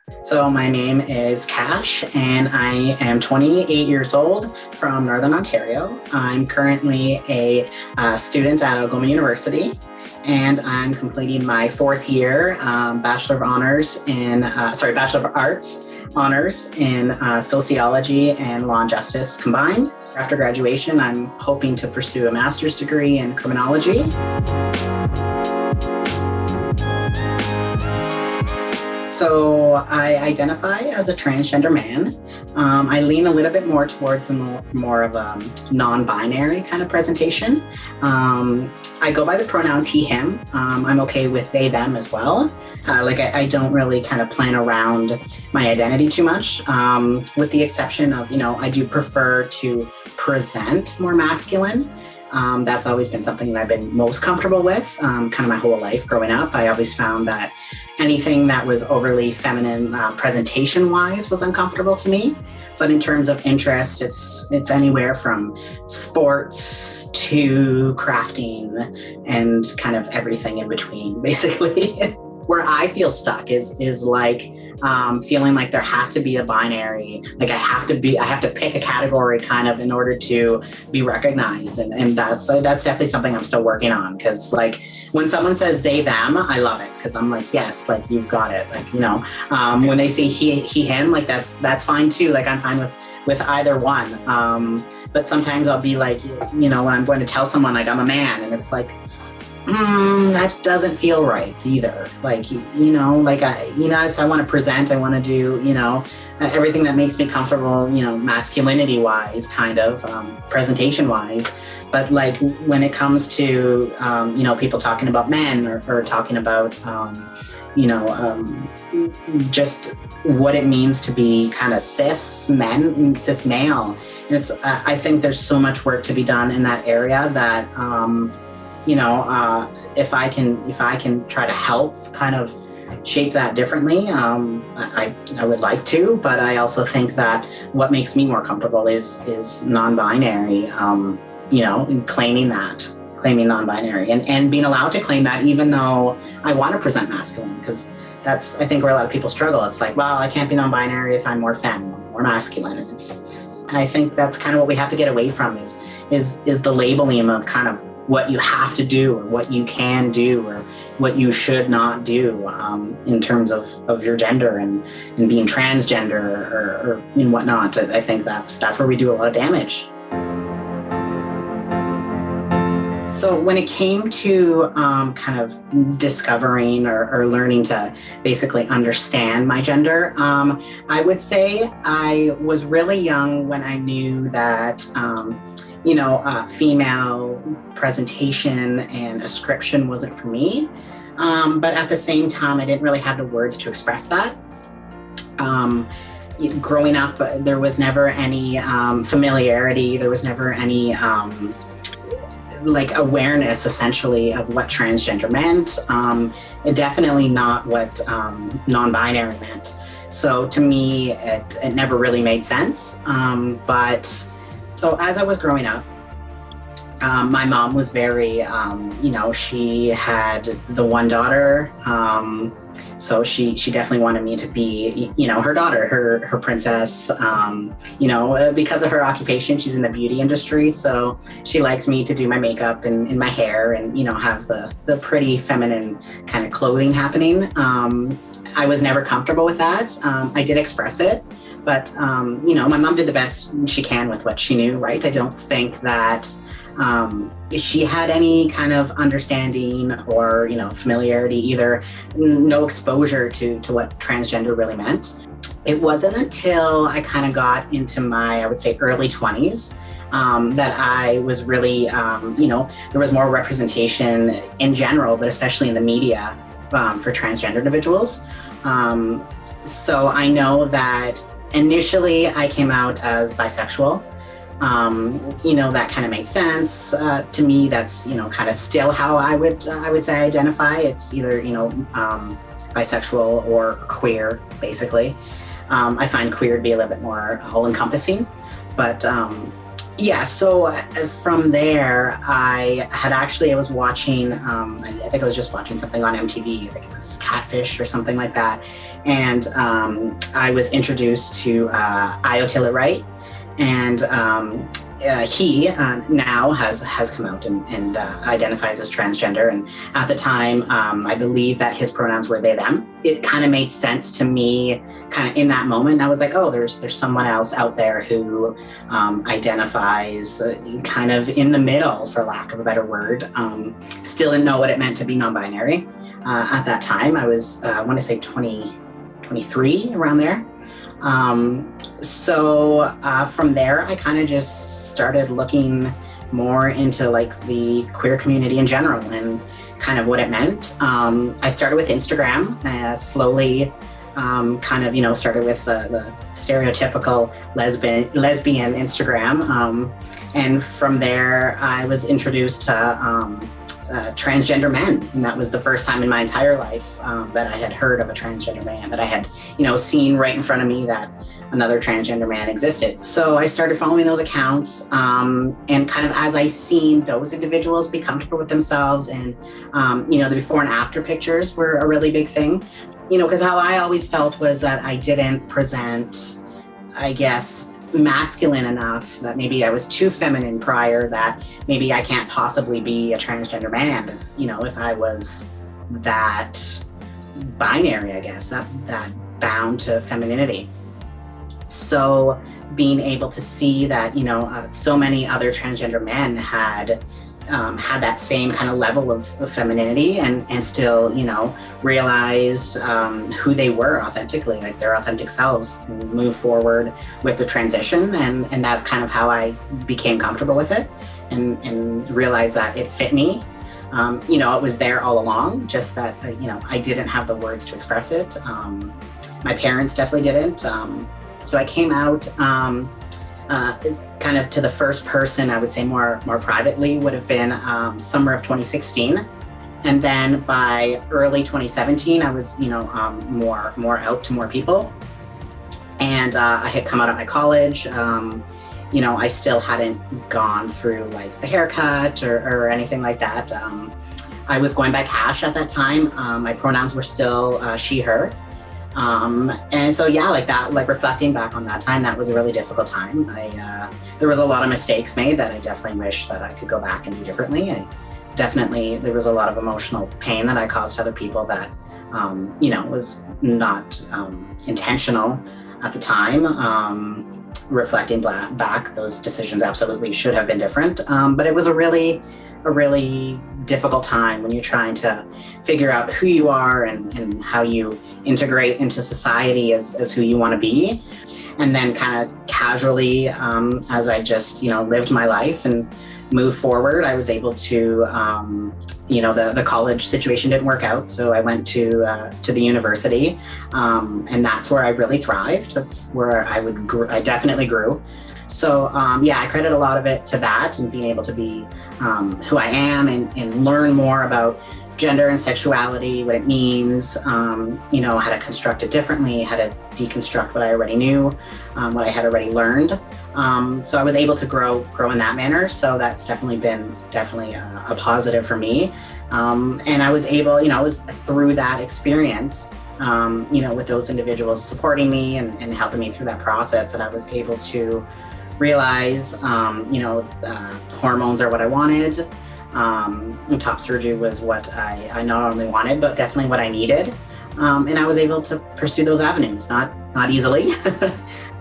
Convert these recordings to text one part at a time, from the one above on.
So my name is Cash and I am 28 years old from Northern Ontario. I'm currently a student at Algoma University and I'm completing my fourth year Bachelor of Arts honors in sociology and law and justice combined. After graduation, I'm hoping to pursue a master's degree in criminology. So I identify as a transgender man. I lean a little bit more towards more of a non-binary kind of presentation. I go by the pronouns he, him. I'm okay with they, them as well. I don't really kind of plan around my identity too much, with the exception of, I do prefer to present more masculine. That's always been something that I've been most comfortable with, kind of my whole life growing up. I always found that anything that was overly feminine presentation-wise was uncomfortable to me. But in terms of interest, it's anywhere from sports to crafting and kind of everything in between, basically. Where I feel stuck is like feeling like there has to be a binary, like I have to pick a category kind of in order to be recognized. And that's definitely something I'm still working on. Cause like when someone says they, them, I love it. Cause I'm like, yes, like you've got it. Like, when they say he, him, like that's fine too. Like I'm fine with either one. But sometimes I'll be like, when I'm going to tell someone like I'm a man and it's like, that doesn't feel right either. Like, so I want to present, I want to do, everything that makes me comfortable, masculinity wise, kind of, presentation wise. But like when it comes to, people talking about men or talking about, just what it means to be kind of cis male. And I think there's so much work to be done in that area that, if I can try to help kind of shape that differently, I would like to, but I also think that what makes me more comfortable is non-binary, claiming non-binary and being allowed to claim that even though I want to present masculine, because that's, I think, where a lot of people struggle. It's like, well, I can't be non-binary if I'm more femme, more masculine. I think that's kind of what we have to get away from is the labeling of kind of what you have to do or what you can do or what you should not do in terms of your gender and being transgender or whatnot. I think that's where we do a lot of damage. So when it came to kind of discovering or learning to basically understand my gender, I would say I was really young when I knew that female presentation and ascription wasn't for me. But at the same time, I didn't really have the words to express that. Growing up, there was never any familiarity. There was never any awareness, essentially, of what transgender meant. Definitely not what non-binary meant. So to me, it never really made sense. So as I was growing up, my mom was very, she had the one daughter. So she definitely wanted me to be, her daughter, her princess, because of her occupation, she's in the beauty industry. So she liked me to do my makeup and my hair and, have the pretty feminine kind of clothing happening. I was never comfortable with that. I did express it. But, my mom did the best she can with what she knew, right? I don't think that she had any kind of understanding or, familiarity either, no exposure to what transgender really meant. It wasn't until I kind of got into my, I would say, early 20s that I was really, there was more representation in general, but especially in the media for transgender individuals. So I know that initially, I came out as bisexual. That kind of made sense to me. That's kind of still how I would say identify. It's either bisexual or queer, basically. I find queer to be a little bit more all-encompassing, but Yeah, so from there, I was watching, I think I was just watching something on MTV, I think it was Catfish or something like that. And I was introduced to Io Taylor Wright. And he now has come out and identifies as transgender. And at the time, I believe that his pronouns were they, them. It kind of made sense to me kind of in that moment. I was like, oh, there's someone else out there who identifies kind of in the middle, for lack of a better word. Still didn't know what it meant to be non-binary. At that time, I want to say 23, around there. So from there, I kind of just started looking more into like the queer community in general and kind of what it meant. I started with Instagram, slowly kind of, started with the stereotypical lesbian Instagram. And from there, I was introduced to transgender men. And that was the first time in my entire life that I had heard of a transgender man, that I had, seen right in front of me that another transgender man existed. So I started following those accounts, and kind of as I seen those individuals be comfortable with themselves, and, the before and after pictures were a really big thing, because how I always felt was that I didn't present, I guess, masculine enough, that maybe I was too feminine prior, that maybe I can't possibly be a transgender man if I was that binary, I guess, that bound to femininity. So being able to see that, so many other transgender men had that same kind of level of femininity and still, realized who they were authentically, like their authentic selves, and move forward with the transition. And that's kind of how I became comfortable with it and realized that it fit me. It was there all along, just that, I didn't have the words to express it. My parents definitely didn't. So I came out kind of to the first person, I would say more privately, would have been summer of 2016. And then by early 2017, I was, more out to more people. And I had come out of my college. I still hadn't gone through like the haircut or anything like that. I was going by Cash at that time. My pronouns were still she, her. And so, yeah, like reflecting back on that time, that was a really difficult time. There was a lot of mistakes made that I definitely wish that I could go back and do differently. There was a lot of emotional pain that I caused to other people that, was not intentional at the time. Reflecting back, those decisions absolutely should have been different. But it was a really difficult time when you're trying to figure out who you are and how you integrate into society as who you want to be. And then kind of casually, as I just, lived my life and moved forward, I was able to, the college situation didn't work out. So I went to the university, and that's where I really thrived. That's where I definitely grew. So, I credit a lot of it to that and being able to be who I am and learn more about gender and sexuality, what it means, how to construct it differently, how to deconstruct what I already knew, what I had already learned. So I was able to grow in that manner. So that's definitely been a positive for me. And I was able, I was through that experience, with those individuals supporting me and helping me through that process, that I was able to realize, hormones are what I wanted. Top surgery was what I not only wanted, but definitely what I needed. And I was able to pursue those avenues, not easily.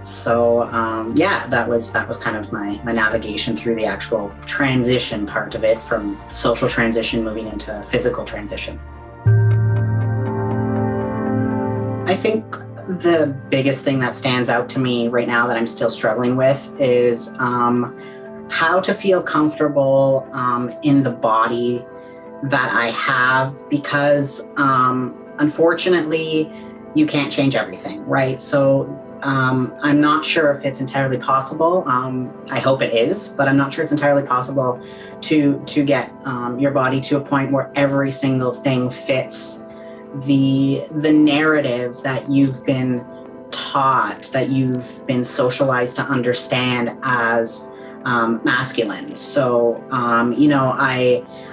So, that was kind of my navigation through the actual transition part of it, from social transition moving into physical transition. I think the biggest thing that stands out to me right now that I'm still struggling with is how to feel comfortable in the body that I have, because unfortunately you can't change everything, right? So I'm not sure if it's entirely possible. I hope it is, but I'm not sure it's entirely possible to get your body to a point where every single thing fits the narrative that you've been taught, that you've been socialized to understand as masculine. So,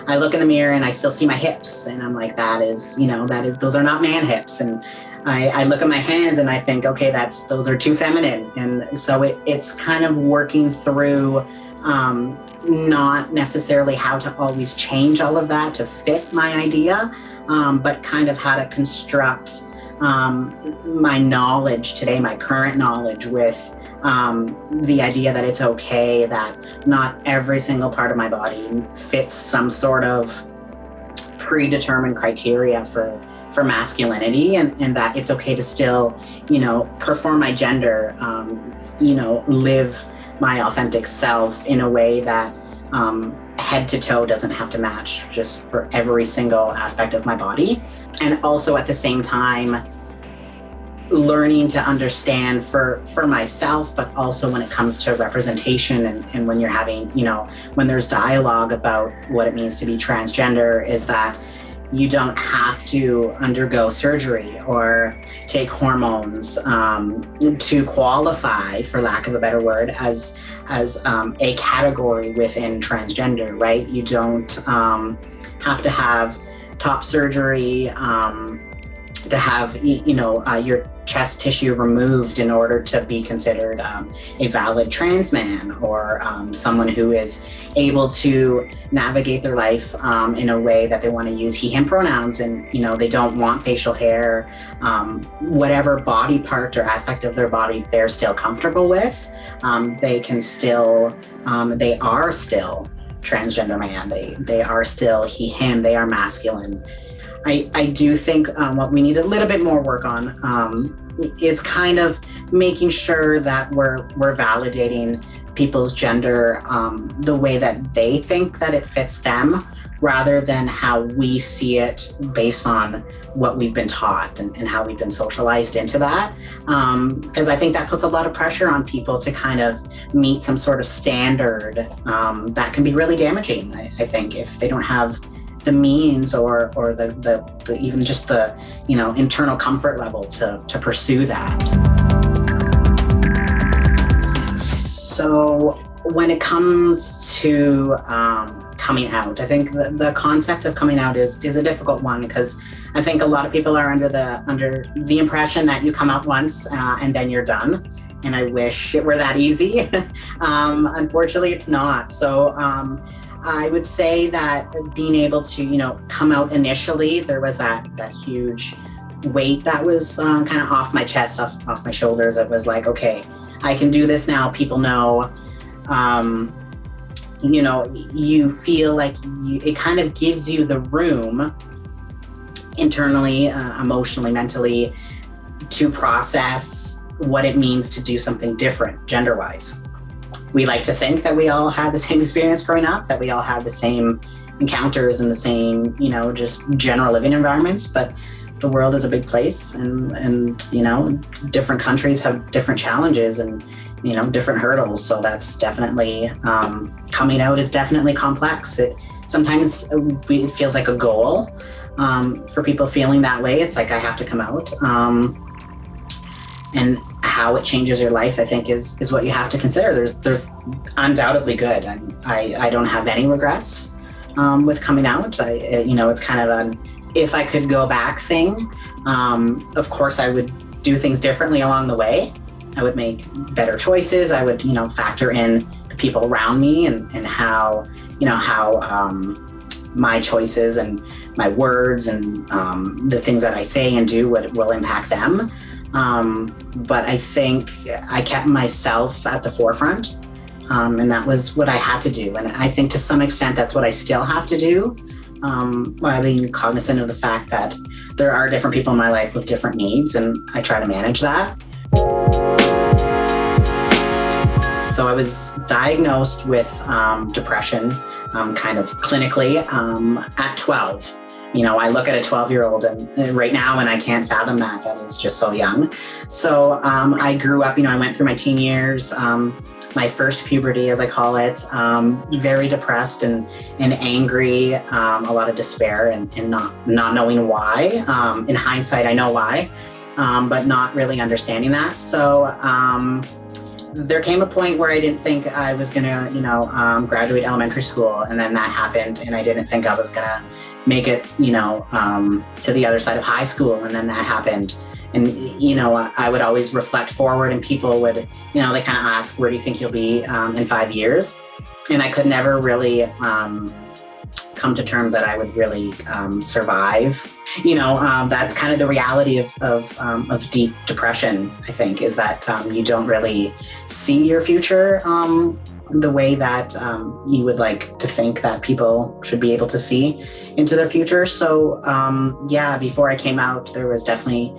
I look in the mirror and I still see my hips, and I'm like, those are not man hips. And I look at my hands and I think, okay, those are too feminine. And so it's kind of working through not necessarily how to always change all of that to fit my idea, but kind of how to construct my knowledge today, my current knowledge, with the idea that it's okay that not every single part of my body fits some sort of predetermined criteria for masculinity, and that it's okay to still, perform my gender, live my authentic self in a way that head to toe doesn't have to match just for every single aspect of my body. And also at the same time, learning to understand for myself, but also when it comes to representation and when you're having, when there's dialogue about what it means to be transgender, is that you don't have to undergo surgery or take hormones to qualify, for lack of a better word, as a category within transgender, right? You don't have to have top surgery to have your chest tissue removed in order to be considered a valid trans man, or someone who is able to navigate their life in a way that they want to use he, him pronouns, and they don't want facial hair, whatever body part or aspect of their body they're still comfortable with. They can still, they are still transgender man. They are still he, him, they are masculine. I do think what we need a little bit more work on is kind of making sure that we're validating people's gender the way that they think that it fits them, rather than how we see it based on what we've been taught and how we've been socialized into that. Because I think that puts a lot of pressure on people to kind of meet some sort of standard that can be really damaging, I think, if they don't have the means or the even just the internal comfort level to pursue that. So when it comes to coming out, I think the concept of coming out is a difficult one, because I think a lot of people are under the impression that you come out once and then you're done. And I wish it were that easy. Unfortunately, it's not. So I would say that being able to, come out initially, there was that huge weight that was kind of off my chest, off my shoulders. It was like, okay, I can do this now. People know. You feel like it kind of gives you the room internally, emotionally, mentally, to process what it means to do something different gender-wise. We like to think that we all had the same experience growing up, that we all had the same encounters and the same, just general living environments, but the world is a big place, and different countries have different challenges and, different hurdles. So that's definitely, coming out is definitely complex. Sometimes it feels like a goal for people feeling that way. It's like, I have to come out. And how it changes your life, I think, is what you have to consider. There's undoubtedly good. I don't have any regrets with coming out. It's kind of an if I could go back thing. Of course, I would do things differently along the way. I would make better choices. I would, factor in the people around me and how my choices and my words and the things that I say and do will impact them. But I think I kept myself at the forefront, and that was what I had to do. And I think to some extent that's what I still have to do, while being cognizant of the fact that there are different people in my life with different needs, and I try to manage that. So I was diagnosed with depression, kind of clinically, at 12. I look at a 12-year-old and right now, and I can't fathom that is just so young. So I grew up, I went through my teen years, my first puberty, as I call it, very depressed and angry, a lot of despair and not knowing why. In hindsight, I know why, but not really understanding that. So there came a point where I didn't think I was gonna, graduate elementary school, and then that happened, and I didn't think I was gonna make it, to the other side of high school, and then that happened. And, I would always reflect forward, and people would, they kind of ask, where do you think you'll be in 5 years? And I could never really come to terms that I would really survive. That's kind of the reality of deep depression, I think, is that you don't really see your future the way that you would like to think that people should be able to see into their future. So before I came out, there was definitely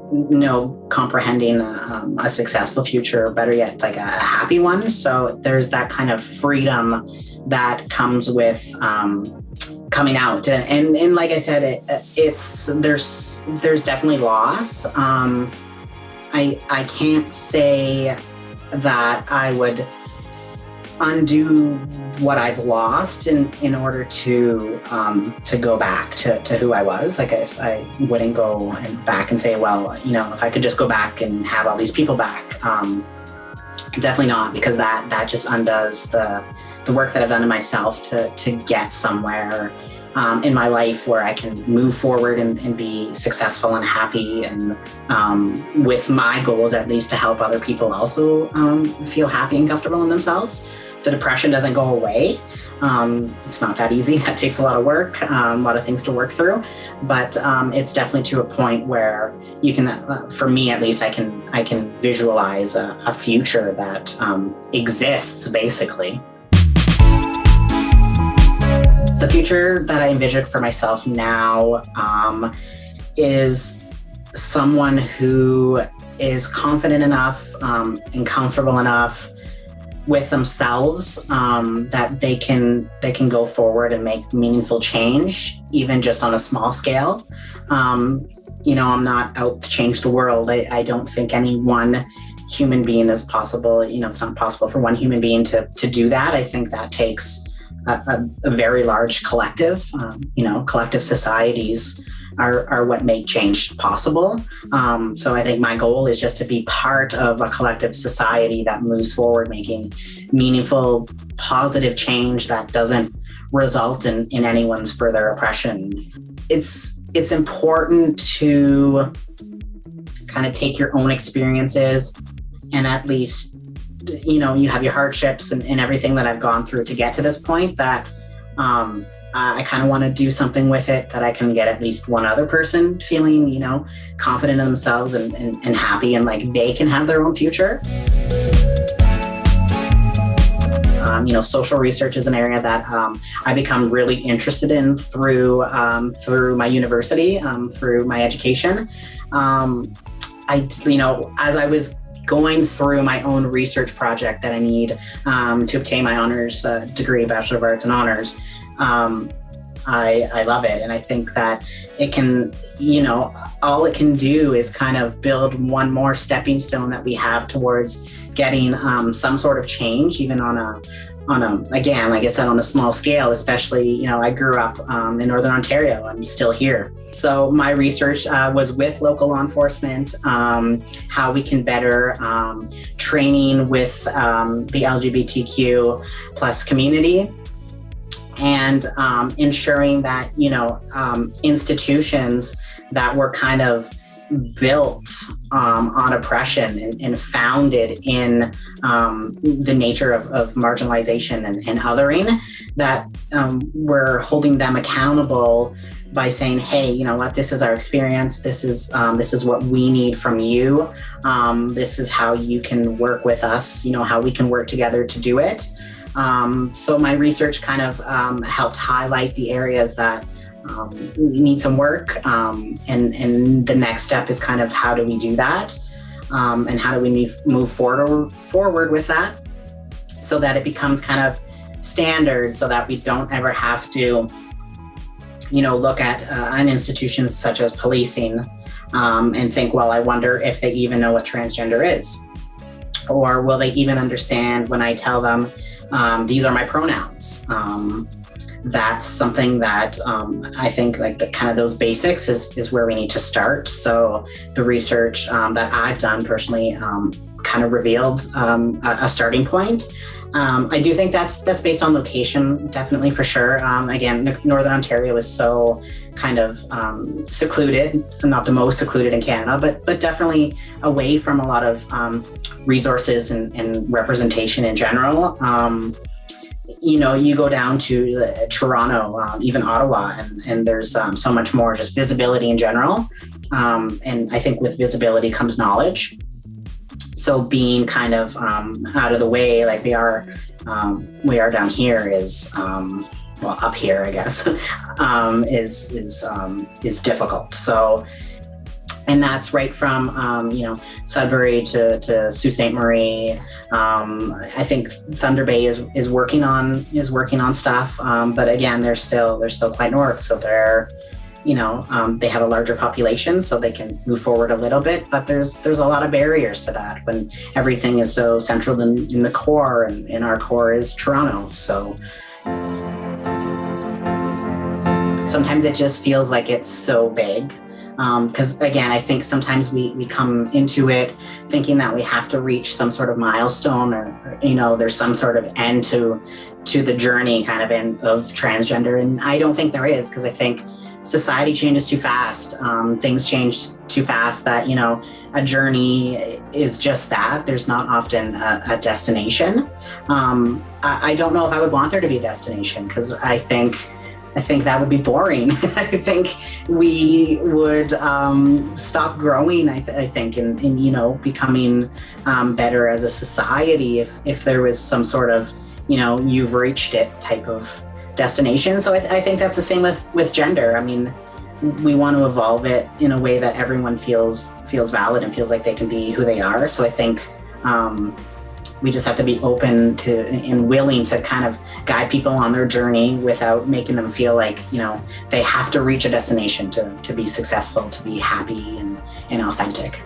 no comprehending a successful future, or better yet, like a happy one. So there's that kind of freedom that comes with coming out, and like I said, there's definitely loss. I can't say that I would undo what I've lost in order to go back to who I was. Like, if I wouldn't go back and say, well, if I could just go back and have all these people back, definitely not, because that just undoes the work that I've done in myself to get somewhere in my life where I can move forward and be successful and happy, and with my goals at least to help other people also feel happy and comfortable in themselves. The depression doesn't go away. It's not that easy. That takes a lot of work, a lot of things to work through, but it's definitely to a point where you can, for me at least, I can visualize a future that exists, basically. The future that I envision for myself now is someone who is confident enough and comfortable enough with themselves that they can go forward and make meaningful change, even just on a small scale. I'm not out to change the world. I don't think any one human being is possible. It's not possible for one human being to do that. I think that takes a very large collective. Collective societies are what make change possible. So I think my goal is just to be part of a collective society that moves forward, making meaningful, positive change that doesn't result in anyone's further oppression. It's important to kind of take your own experiences, and at least you have your hardships and everything that I've gone through to get to this point, that I kind of want to do something with it that I can get at least one other person feeling, confident in themselves and happy, and like they can have their own future. Social research is an area that I become really interested in through my university, through my education. As I was going through my own research project that I need to obtain my honors degree, Bachelor of Arts in Honors, I love it. And I think that it can, all it can do is kind of build one more stepping stone that we have towards getting some sort of change, even on a, again, like I said, on a small scale. Especially, I grew up in Northern Ontario. I'm still here. So my research was with local law enforcement, how we can better training with the LGBTQ plus community, and ensuring that, institutions that were kind of built on oppression and founded in the nature of marginalization and othering, that we're holding them accountable by saying, hey, you know what, this is our experience. This is what we need from you. This is how you can work with us, how we can work together to do it. So my research kind of helped highlight the areas that need some work, and the next step is kind of how do we do that, and how do we move forward with that, so that it becomes kind of standard, so that we don't ever have to, look at an institution such as policing and think, well, I wonder if they even know what transgender is, or will they even understand when I tell them these are my pronouns. That's something that I think, like, the kind of those basics is where we need to start. So the research that I've done personally kind of revealed a starting point. I do think that's based on location, definitely for sure. Again, Northern Ontario is so kind of secluded, not the most secluded in Canada, but definitely away from a lot of resources and representation in general. You go down to Toronto, even Ottawa, and there's so much more just visibility in general. And I think with visibility comes knowledge. So being kind of out of the way, like we are down here, is up here, I guess, is difficult. So, and that's right from Sudbury to Sault Ste. Marie. I think Thunder Bay is working on stuff, but again, they're still quite north, so they're they have a larger population, so they can move forward a little bit, but there's a lot of barriers to that when everything is so central in the core, and our core is Toronto. So sometimes it just feels like it's so big. Because again, I think sometimes we come into it thinking that we have to reach some sort of milestone, or there's some sort of end to the journey kind of of transgender, and I don't think there is, because I think society changes too fast. Things change too fast that a journey is just that. There's not often a destination. I don't know if I would want there to be a destination, because I think that would be boring. I think we would stop growing, I think, and becoming better as a society if there was some sort of, you've reached it type of destination. So I think that's the same with gender. I mean, we want to evolve it in a way that everyone feels valid and feels like they can be who they are. So I think we just have to be open to and willing to kind of guide people on their journey without making them feel like, they have to reach a destination to be successful, to be happy and authentic.